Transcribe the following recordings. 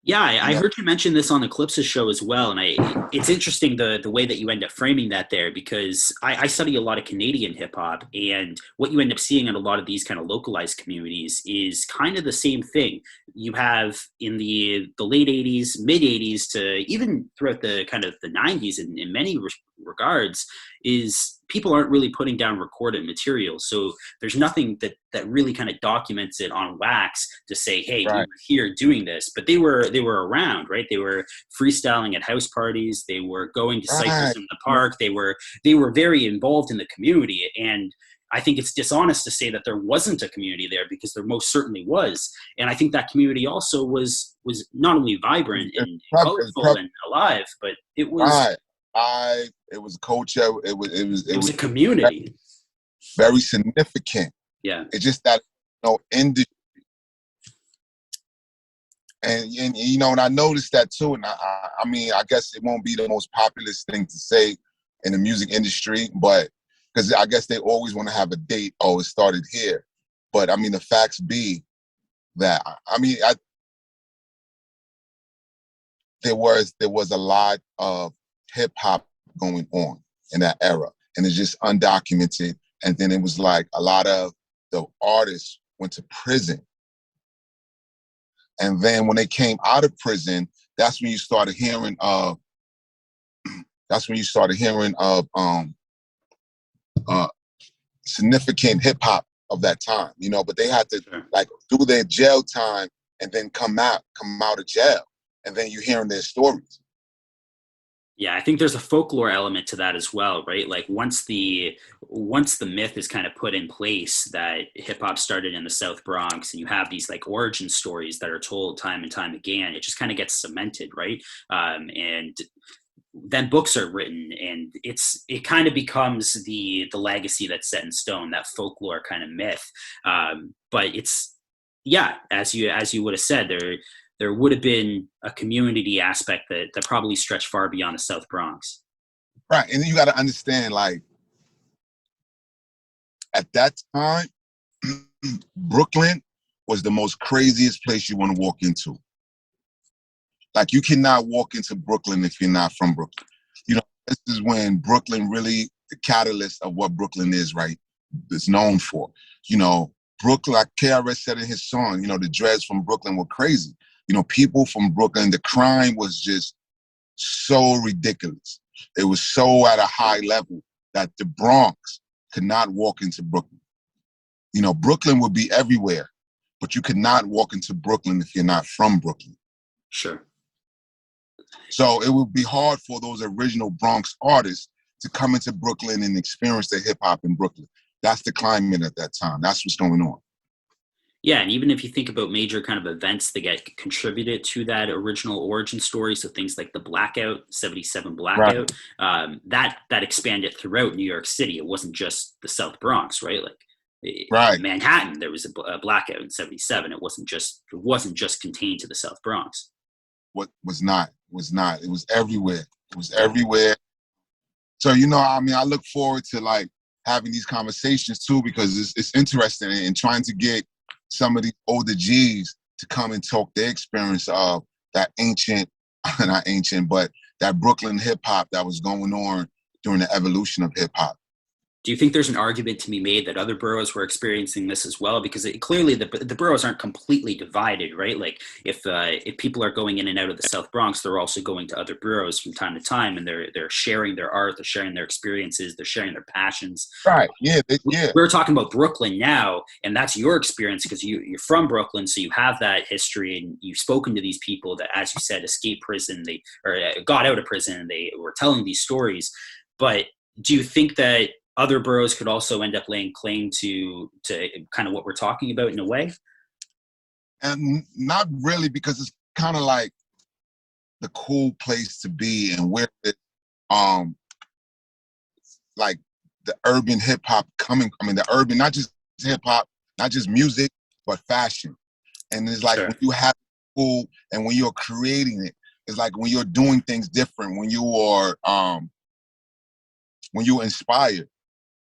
Yeah, You I know, heard you mention this on Eclipse's show as well, and it's interesting the way that you end up framing that there because I study a lot of Canadian hip hop, and what you end up seeing in a lot of these kind of localized communities is kind of the same thing. You have in the late '80s, mid '80s, to even throughout the kind of the '90s, in many regards, is people aren't really putting down recorded material, so there's nothing that really kind of documents it on wax to say, hey, we right, were here doing this. But they were around, right? They were freestyling at house parties, they were going to right. ciphers in the park, they were very involved in the community. And I think it's dishonest to say that there wasn't a community there, because there most certainly was. And I think that community also was not only vibrant and It's colorful and alive, but it was right. It was culture. it It was was a community. very significant. Yeah. It's just that, industry, and and I noticed that too. And I mean, I guess it won't be the most populous thing to say in the music industry, but because I guess they always want to have a date. Oh, it started here. But I mean, the facts be that I mean, there was a lot of hip hop going on in that era, and it's just undocumented. And then it was like a lot of the artists went to prison, and then when they came out of prison, that's when you started hearing of that's when you started hearing of uh, significant hip hop of that time. But they had to Sure. like do their jail time and then come out of jail, and then you hearing their stories. Yeah, I think there's a folklore element to that as well, right? Like once the myth is kind of put in place that hip hop started in the South Bronx, and you have these like origin stories that are told time and time again, it just kind of gets cemented, right? And then books are written, and it kind of becomes the legacy that's set in stone, that folklore kind of myth. But it's yeah, as you would have said, there would have been a community aspect that probably stretched far beyond the South Bronx. Right. And then you got to understand, like, at that time, Brooklyn was the most craziest place you want to walk into. Like, you cannot walk into Brooklyn if you're not from Brooklyn. This is when Brooklyn really, the catalyst of what Brooklyn is, right, is known for. You know, Brooklyn, like KRS said in his song, the dreads from Brooklyn were crazy. People from Brooklyn, the crime was just so ridiculous. It was so at a high level that the Bronx could not walk into Brooklyn. Brooklyn would be everywhere, but you could not walk into Brooklyn if you're not from Brooklyn. Sure. So it would be hard for those original Bronx artists to come into Brooklyn and experience the hip hop in Brooklyn. That's the climate at that time. That's what's going on. Yeah, and even if you think about major kind of events that get contributed to that original origin story, so things like the blackout, '77 Right. blackout, that expanded throughout New York City. It wasn't just the South Bronx, right? Like in Right. Manhattan, there was a blackout in '77. It wasn't just contained to the South Bronx. What was not, was not. It was everywhere. It was everywhere. So, I mean, I look forward to like having these conversations too, because it's interesting and trying to get some of these older G's to come and talk their experience of that ancient, not ancient, but that Brooklyn hip hop that was going on during the evolution of hip hop. Do you think there's an argument to be made that other boroughs were experiencing this as well? Because clearly the boroughs aren't completely divided, right? Like if people are going in and out of the South Bronx, they're also going to other boroughs from time to time, and they're sharing their art, they're sharing their experiences, they're sharing their passions. Right. Yeah. Yeah. We're talking about Brooklyn now, and that's your experience because you're from Brooklyn, so you have that history, and you've spoken to these people that, as you said, escaped prison, they or got out of prison, and they were telling these stories. But do you think that other boroughs could also end up laying claim to kind of what we're talking about in a way? And not really, because it's kind of like the cool place to be, and where it, um, like the urban hip hop coming. I mean, the urban, not just hip hop, not just music, but fashion. And it's like Sure. when you have cool and when you're creating it, it's like when you're doing things different, when you're inspired,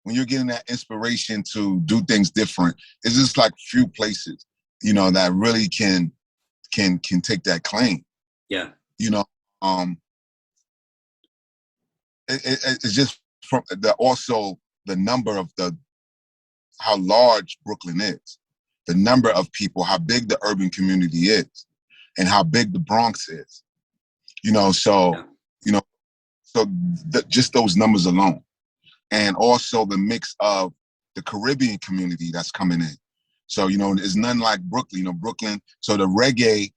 when you're getting that inspiration to do things different. It's just like few places, that really can can take that claim. Yeah. You know, it's just from also the number of how large Brooklyn is, the number of people, how big the urban community is, and how big the Bronx is. You know, so Yeah. you know, so just those numbers alone, and also the mix of the Caribbean community that's coming in. So you know, there's none like Brooklyn. You know, Brooklyn. So the reggae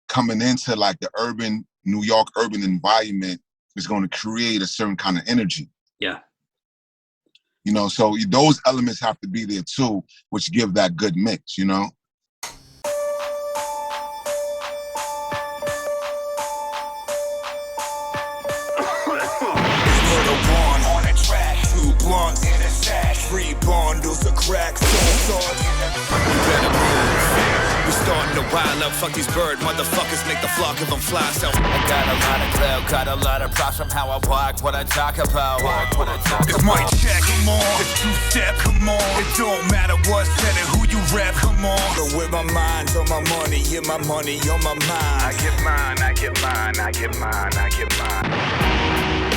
coming into like the urban New York urban environment is going to create a certain kind of energy. Yeah. You know, so those elements have to be there too, which give that good mix, you know? On a track, 2 blunts in a sack, 3 bundles of crack, you better move. We starting to wild up, fuck these bird motherfuckers, make the flock of them fly. So I got a lot of clout, got a lot of props from how I walk, what I talk about. It's my check, come on. It's 2-step, come on. It don't matter what's said and who you rap, come on. So with my mind's on my money, yeah, my money on my mind. I get mine, I get mine, I get mine, I get mine.